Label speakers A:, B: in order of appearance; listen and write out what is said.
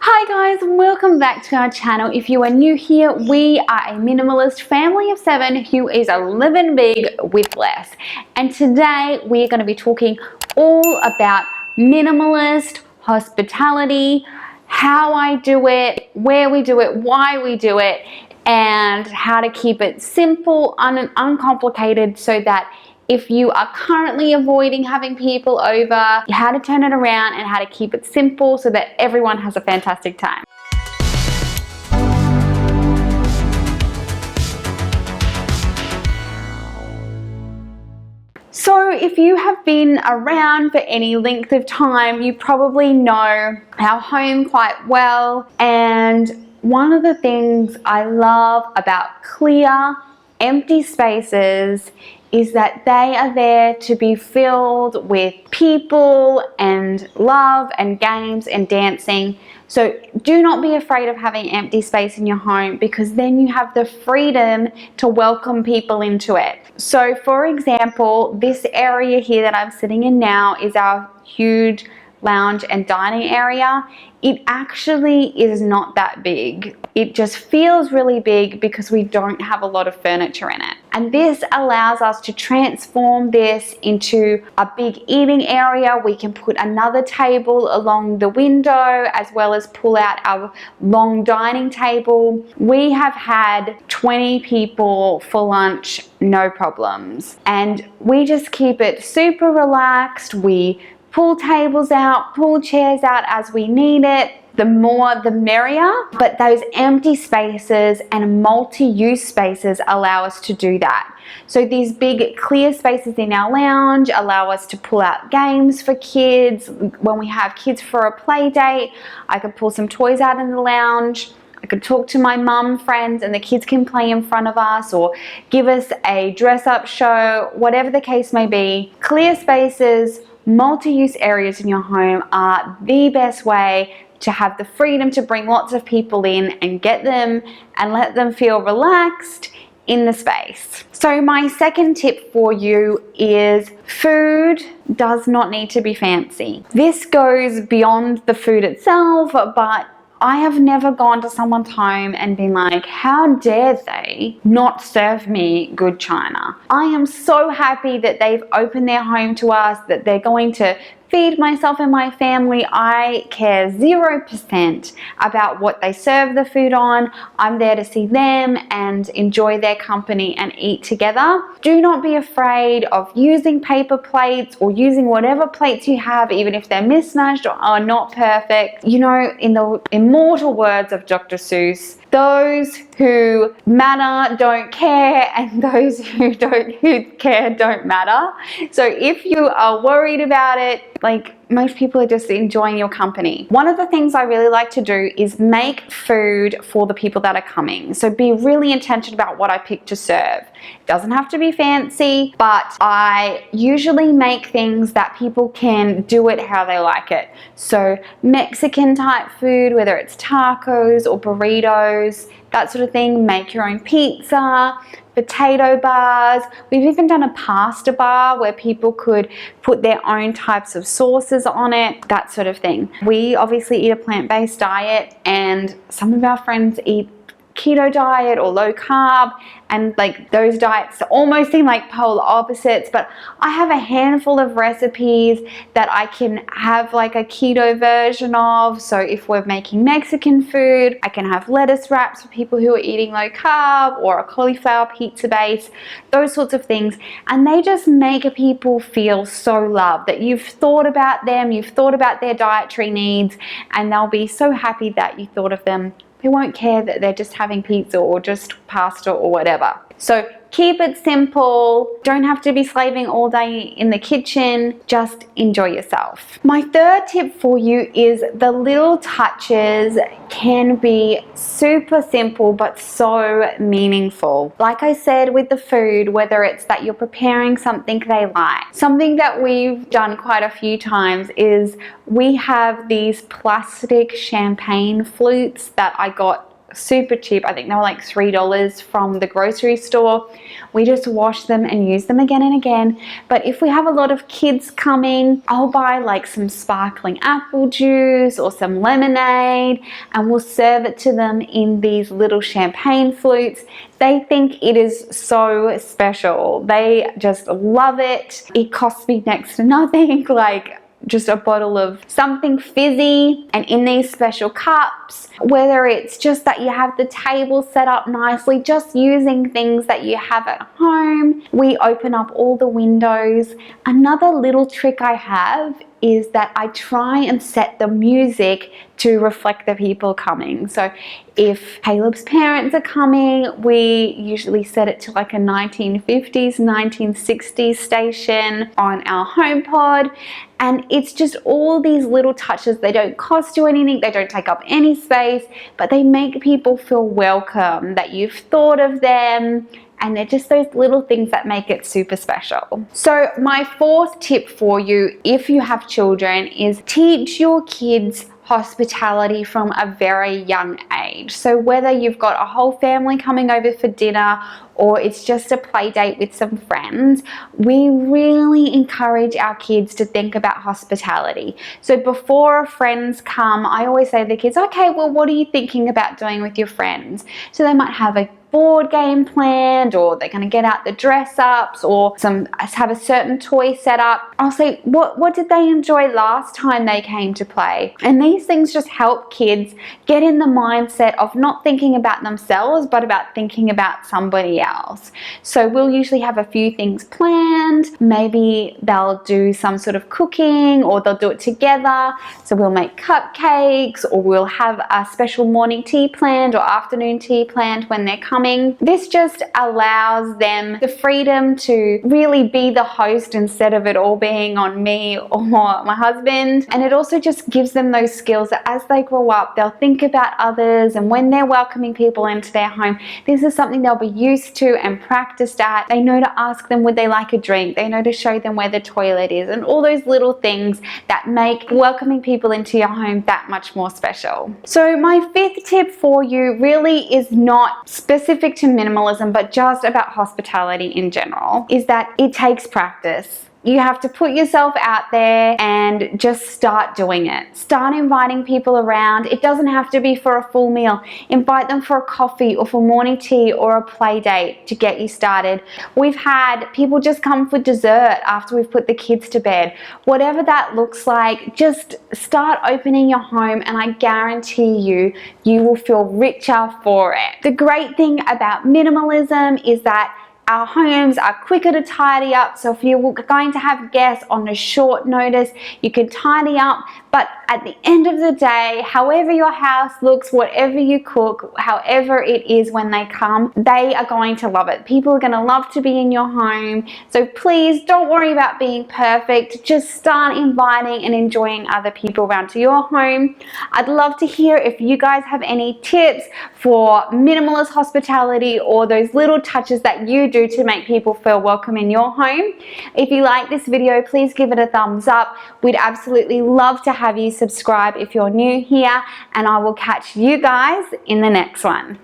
A: Hi guys, welcome back to our channel. If you are new here, we are a minimalist family of 7 who is living big with less. And today we're going to be talking all about minimalist hospitality, how I do it, where we do it, why we do it, and how to keep it simple and uncomplicated so that if you are currently avoiding having people over, how to turn it around and how to keep it simple so that everyone has a fantastic time. So if you have been around for any length of time, you probably know our home quite well. And one of the things I love about clear, empty spaces is that they are there to be filled with people and love and games and dancing. So do not be afraid of having empty space in your home, because then you have the freedom to welcome people into it. So for example, this area here that I'm sitting in now is our huge lounge and dining area. It actually is not that big. It just feels really big because we don't have a lot of furniture in it. And this allows us to transform this into a big eating area. We can put another table along the window as well as pull out our long dining table. We have had 20 people for lunch, no problems. And we just keep it super relaxed. We pull tables out, pull chairs out as we need it. The more the merrier, but those empty spaces and multi-use spaces allow us to do that. So these big clear spaces in our lounge allow us to pull out games for kids. When we have kids for a play date, I could pull some toys out in the lounge. I could talk to my mum friends and the kids can play in front of us or give us a dress-up show, whatever the case may be. Clear spaces, multi-use areas in your home are the best way to have the freedom to bring lots of people in and get them and let them feel relaxed in the space. So my second tip for you is food does not need to be fancy. This goes beyond the food itself, but I have never gone to someone's home and been like, how dare they not serve me good china? I am so happy that they've opened their home to us, that they're going to feed myself and my family. I care 0% about what they serve the food on. I'm there to see them and enjoy their company and eat together. Do not be afraid of using paper plates or using whatever plates you have, even if they're mismatched or are not perfect. You know, in the immortal words of Dr. Seuss, those who matter don't care, and those who care don't matter. So if you are worried about it, like most people are just enjoying your company. One of the things I really like to do is make food for the people that are coming. So be really intentional about what I pick to serve. It doesn't have to be fancy, but I usually make things that people can do it how they like it. So Mexican type food, whether it's tacos or burritos, that sort of thing. Make your own pizza, potato bars. We've even done a pasta bar where people could put their own types of sauces on it, that sort of thing. We obviously eat a plant-based diet, and some of our friends eat keto diet or low carb, and like those diets almost seem like polar opposites, but I have a handful of recipes that I can have like a keto version of. So if we're making Mexican food, I can have lettuce wraps for people who are eating low carb, or a cauliflower pizza base, those sorts of things. And they just make people feel so loved, that you've thought about them, you've thought about their dietary needs, and they'll be so happy that you thought of them. They won't care that they're just having pizza or just pasta or whatever. So keep it simple. Don't have to be slaving all day in the kitchen. Just enjoy yourself. My third tip for you is the little touches can be super simple but so meaningful. Like I said with the food, whether it's that you're preparing something they like. Something that we've done quite a few times is we have these plastic champagne flutes that I got super cheap. I think they were like $3 from the grocery store. We just wash them and use them again and again. But if we have a lot of kids coming, I'll buy like some sparkling apple juice or some lemonade, and we'll serve it to them in these little champagne flutes. They think it is so special. They just love it. It costs me next to nothing, like just a bottle of something fizzy and in these special cups, whether it's just that you have the table set up nicely, just using things that you have at home. We open up all the windows. Another little trick I have is that I try and set the music to reflect the people coming. So if Caleb's parents are coming, we usually set it to like a 1950s, 1960s station on our HomePod. And it's just all these little touches. They don't cost you anything, they don't take up any space, but they make people feel welcome, that you've thought of them. And they're just those little things that make it super special. So my fourth tip for you, if you have children, is teach your kids hospitality from a very young age. So whether you've got a whole family coming over for dinner or it's just a play date with some friends, we really encourage our kids to think about hospitality. So before friends come, I always say to the kids, okay, well, what are you thinking about doing with your friends? So they might have a board game planned, or they're going to get out the dress ups, or have a certain toy set up. I'll say, what did they enjoy last time they came to play? And these things just help kids get in the mindset of not thinking about themselves, but about thinking about somebody else. So we'll usually have a few things planned. Maybe they'll do some sort of cooking, or they'll do it together. So we'll make cupcakes, or we'll have a special morning tea planned or afternoon tea planned when they're coming. This just allows them the freedom to really be the host instead of it all being on me or my husband. And it also just gives them those skills that as they grow up, they'll think about others, and when they're welcoming people into their home, this is something they'll be used to and practiced at. They know to ask them would they like a drink, they know to show them where the toilet is, and all those little things that make welcoming people into your home that much more special. So my fifth tip for you really is not specific to minimalism, but just about hospitality in general, is that it takes practice. You have to put yourself out there and just start doing it. Start inviting people around. It doesn't have to be for a full meal. Invite them for a coffee or for morning tea or a play date to get you started. We've had people just come for dessert after we've put the kids to bed. Whatever that looks like, just start opening your home, and I guarantee you will feel richer for it. The great thing about minimalism is that our homes are quicker to tidy up. So if you're going to have guests on a short notice, you can tidy up. But at the end of the day, however your house looks, whatever you cook, however it is when they come, they are going to love it. People are going to love to be in your home. So please don't worry about being perfect. Just start inviting and enjoying other people around to your home. I'd love to hear if you guys have any tips for minimalist hospitality, or those little touches that you do to make people feel welcome in your home. If you like this video, please give it a thumbs up. We'd absolutely love to have you subscribe if you're new here, and I will catch you guys in the next one.